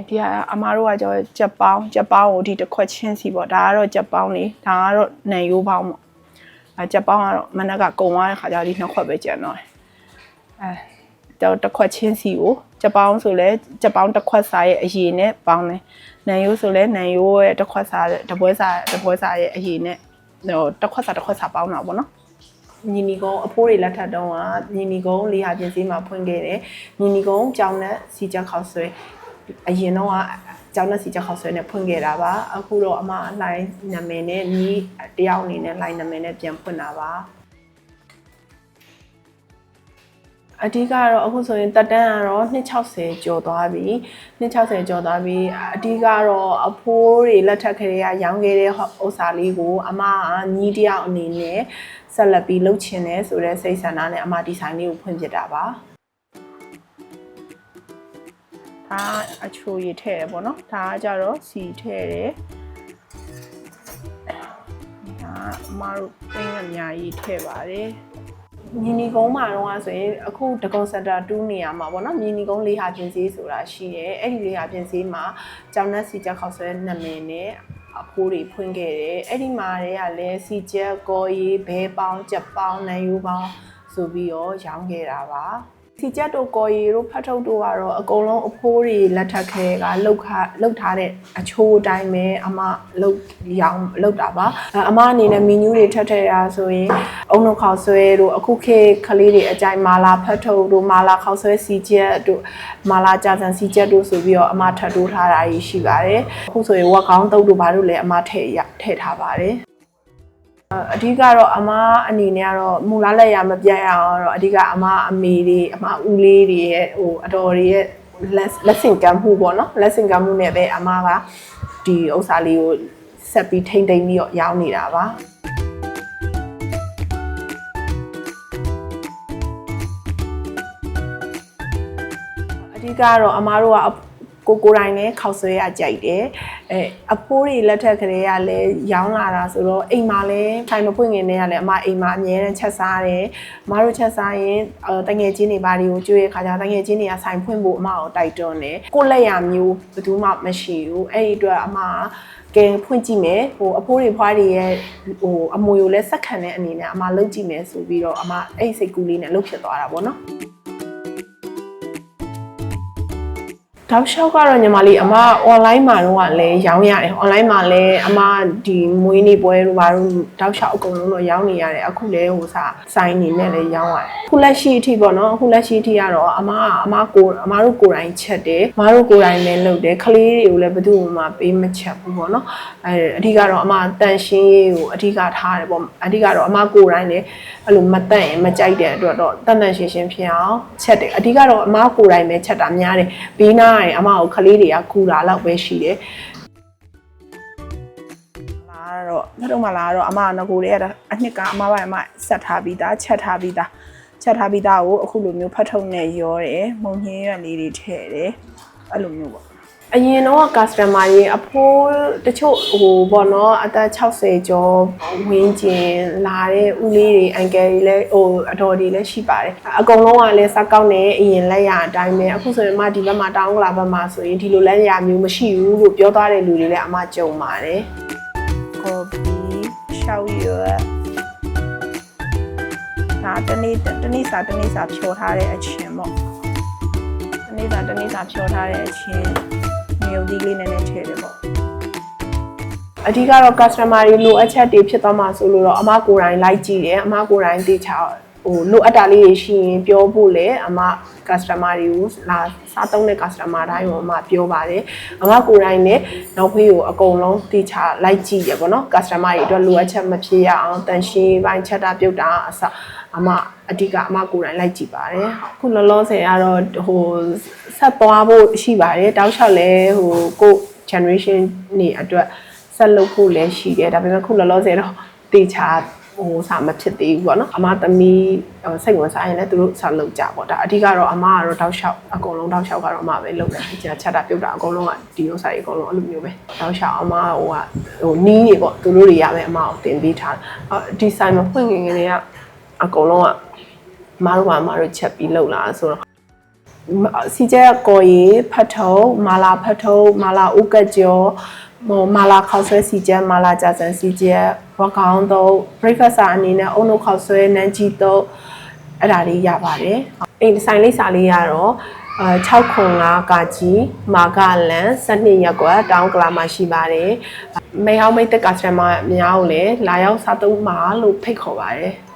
ဒီကအမားတို့ကကြောကြက်ပေါင်းကိုဒီတစ်ခွက်ချင်းစီပေါ့ဒါကတော့ကြက်ပေါင်းလေဒါကတော့နံရိုးပေါင်းပေါ့ကြက်ပေါင်းကတော့မနက်ကကုံသွားတဲ့ခါကျဒီနှစ်ခွက်ပဲကျန်တော့တစ်ခွက်ချင်းစီကိုကြက်ပေါင်းဆိုလဲကြက်ပေါင်းတစ်ခွက်စာရဲ့အရည်နဲ့ပေါင်းတယ်နံရိုးဆိုလဲနံရိုးရဲ့တစ်ခွက်စာတပွဲစာရဲ့အရည်နဲ့တစ်ခွက်စာပေါင်းတာပေါ့နော်ညီနီကုန်းအဖိုးတွေလက်ထပ်တုန်းကညီနီကုန်းလေးဟာပြင်စည်းမှာဖွင့်ခဲ့တယ်ညီနီကုန်းကြောင်နဲ့စီချက်ခောက်ဆွဲအရင်တော့ကြောင်နဲ့စီချက်ခောက်ဆွဲနဲ့ဖွင့်ခဲ့တာပါအခုတော့အမလိုင်းနာမည်နဲ့ညီတယောက်အနေနဲ့လိုင်းနာမည်နဲ့ပြန်ဖွင့်တာပါအဓိကတော့အခုဆိုရင်တက်တန်းကတော့260ကျော်သွားပြီ260ကျော်သွားပြီအဓိကတော့အဖိုးတွေလက်ထပ်ခရေကရောင်းခဲ့တဲ့ဥစ္စာလေးကိုအမကညီတယောက်အနေနဲ့ဆက်လက်ပြီးလုပ်ချင်တယ်ဆိုတဲ့စိတ်ဆန္ဒနဲ့အမဒီဇိုင်းလေးကိုဖွင့်ပြတာပါဒါအချိုရည်ထည့်တယ်ပေါ့နော်ဒါကကြတော့စီထည့်တယ်ဒါအမတို့တင်းအများကြီးထည့်ပါတယ်မြီနီကုန်းမှာတော့ဆိုရင်အခုဒဂုံစင်တာ2နေရာမှာပေါ့နော်မြီနီကုန်းလေးဟာပြင်စည်းဆိုတာရှိတယ်အဲ့ဒီလေးဟာပြင်စည်းမှာကြောင်နဲ့စီချက်ခောက်ဆွဲနာမည်နဲ့အဖိုးတွေဖွင့်ခဲ့တယ်အဲ့ဒီမှာတွေကလည်းစီချက်ကော်ရီဘဲပေါင်းကြက်ပေါင်းနံရိုးပေါင်းဆိုပြီးတော့ရောင်းခဲ့တာပါစီချက်တို့ကော်ရီတို့ဖတ်ထုတ်တို့ကတော့အကုန်လုံးအဖိုးတွေလက်ထပ်ခဲကလောက်ထားတဲ့အချိုးအတိုင်းပဲအမလောက်တာပါအမအနေနဲ့မီနူးတွေထပ်ထည့်တာဆိုရင်အုံနှုတ်ခေါက်ဆွဲတို့အခုခေတ်ကလေးတွေအကြိုင်မာလာဖတ်ထုတ်တို့မာလာခေါက်ဆွဲစီချက်တို့မာလာကြာစံစီချက်တို့ဆိုပြီးတော့အမထပ်တိုးထားတာရှိပါတယ်အခုဆိုရင်ဝက်ကောင်းတုပ်တို့ဘာလို့လဲအမထည့်ထားပါတယ်အဓိကတော့အမအနေနဲ့ကတော့မူလားလက်ရမပြတ်ရအောင်တော့အဓိကအမအမေတွေအမဦးလေးတွေရဲ့အတော်တွေရဲ့လက်ဆင့်ကမ်းမှုပေါ့နော်လက်ဆင့်ကမ်းမှုနဲ့ပဲအမကဒီဥစ္စာလေးကိုဆက်ပြီးထိမ့်သိမ့်ပြီးတော့ရောင်းနေတာပါအဓိကတော့အမတို့ကကိုတိုင်းနဲ့ခောက်ဆွဲရကြိုက်တယ်အဖိုးတွေလက်ထက်ကလေးကလည်းရောင်းလာတာဆိုတော့အိမ်မှာလည်းထိုင်မဖွင့်ခင်တည်းကလည်းအမအိမ်မှာအမြဲတမ်းချက်စားတယ်အမတို့ချက်စားရင်တငယ်ချင်းတွေဘာတွေကိုကြွေးရခါကျတငယ်ချင်းတွေကဆိုင်ဖွင့်ဖို့အမကိုတိုက်တွန်းတယ်ကိုလက်ရမျိုးဘယ်သူမှမရှိဘူးအဲ့ဒီအတွက်အမကဲဖွင့်ကြည့်မယ်အဖိုးတွေဖွားတွေရဲ့အမွေကိုလည်းစက်ခံတဲ့အနေနဲ့အမလုပ်ကြည့်မယ်ဆိုပြီးတော့အမအဲ့စိတ်ကူးလေးနဲ့လုပ်ဖြစ်သွားတာပေါ့နော်တောက်လျှောက်ကတော့ညီမလေးအမ online မှာတော့လည်းရောင်းရတယ် online မှာလည်းအမဒီမွေးနေ့ပွဲတို့ဘာလို့တောက်လျှောက်အကုန်လုံးတော့ရောင်းနေရတယ်အခုလည်းဆိုင်နေနဲ့လည်းရောင်းရတယ်ခုလက်ရှိအထိပေါ့နော်အခုလက်ရှိအထိကတော့အမတို့ကိုယ်တိုင်ချက်တယ်အမတို့ကိုယ်တိုင်လည်းလုပ်တယ်ကလေးတွေကိုလည်းဘယ်သူမှပေးမချက်ဘူးပေါ့နော်အဓိကတော့အမတန်ရှင်းရေးကိုအဓိကထားတယ်ပေါ့အဓိကတော့အမကိုယ်တိုင်လည်းအဲ့လိုမတန့်ရင်မကြိုက်တဲ့အတွက်တော့တန်ရှင်းဖြစ်အောင်ချက်တယ်အဓိကတော့အမကိုယ်တိုင်ပဲချက်တာများတယ်ပြီးနာအမကိုခလေးတွေကကူတာလောက်ပဲရှိတယ်လာတော့မတော့မလာတော့အမငကိုတွေကအနှစ်ကအမပိုင်းအမဆက်ထားပြီးသားချက်ထားပြီးသားကိုအခုလိုမျိုးဖတ်ထုံနဲ့ရောတယ်မုံညင်းရွက်လေးတွေထည့်တယ်အဲ့လိုမျိုးပေါ့အရင်တော့ customer တွေအဖိုးတချို့ပေါ့နော်အသက်60ကျော်ဝင်းကျင်လာတဲ့ဦးလေးတွေအန်ကယ်တွေလည်းအတော်တွေလည်းရှိပါတယ်အကုန်လုံးကလည်းစကောက်နေအရင်လက်ရအတိုင်းပဲအခုဆိုရင်ဒီဘက်မှာတောင်းကလာဘက်မှာဆိုရင်ဒီလိုလက်ရမျိုးမရှိဘူးလို့ပြောသွားတဲ့လူတွေလည်းအမကြုံပါတယ်ကော်ဖီရှောက်ရွက်ဒါတနေ့စာဖြောထားတဲ့အချင်းပေါ့တနေ့စာဖြောထားတဲ့အချင်းမျိုးဒီလေးနဲ့ထည့်တယ်ပေါ့အဓိကတော့ customer တွေလိုအပ်ချက်တွေဖြစ်သွားမှာဆိုလို့တော့အမကိုယ်တိုင်လိုက်ကြည့်တယ်အမကိုယ်တိုင်တေချာလိုအပ်တာလေးတွေရှိရင်ပြောဖို့လေအမ customer တွေကိုလာစားသုံးတဲ့ customer တိုင်းကိုအမပြောပါတယ်အမကိုယ်တိုင်နဲ့နောက်ဖေးကိုအကုန်လုံးတေချာလိုက်ကြည့်ရပေါ့နော် customer တွေအတွက်လိုအပ်ချက်မဖြစ်ရအောင်တန်ရှင်းပိုင်းချက်တာပြုတ်တာအစအမအဓိကအမကိုယ်တိုင်လိုက်ကြည့်ပါတယ်ခုလောလောဆယ်ကတော့ဆက်သွားဖို့ရှိပါတယ်တောက်လျှောက်လဲကို generation နေအတွက်ဆက်လုပ်ဖို့လည်းရှိတယ်ဒါပေမဲ့ခုလောလောဆယ်တော့တေချာစာမဖြစ်သေးဘူးပေါ့နော်အမသမီးစိတ်ဝင်စားရင်လည်းသူတို့ဆက်လုပ်ကြပေါ့ဒါအဓိကတော့အမကတော့တောက်လျှောက်အကုန်လုံးတောက်လျှောက်ကတော့အမပဲလုပ်တယ်ချက်တာပြုတ်တာအကုန်လုံးကဒီဥစ္စာတွေအကုန်လုံးအဲ့လိုမျိုးပဲတောက်လျှောက်အမနီးနေပေါ့သူတို့တွေရမယ်အမကိုတင်ပေးထားဒီဆိုင်မှာဖွင့်ငင်ငယ်တွေကအကုန်လုံးကမတို့ချက်ပြီးလုပ်လာဆိုတော့ စီကျဲကိုရီဖတ်ထုံမာလာဖတ်ထုံမာလာဥကကျော်မာလာခောက်ဆွဲစီကျဲမာလာကြာစံစီကျဲဝကောင်းတော့ breakfast အနေနဲ့အုံတို့ခောက်ဆွဲနန်းကြီးတော့အဲ့ဒါလေးရပါတယ်အိမ်ဆိုင်လိပ်စာလေးရတော့605ကကြီးမာကလန်12ရက်ကွာတောင်းကလာမှာရှိပါတယ်မိဟောင်းမိတ်သက်ကစတမာများကိုလည်းလာရောက်စားသုံးပါလို့ဖိတ်ခေါ်ပါတယ်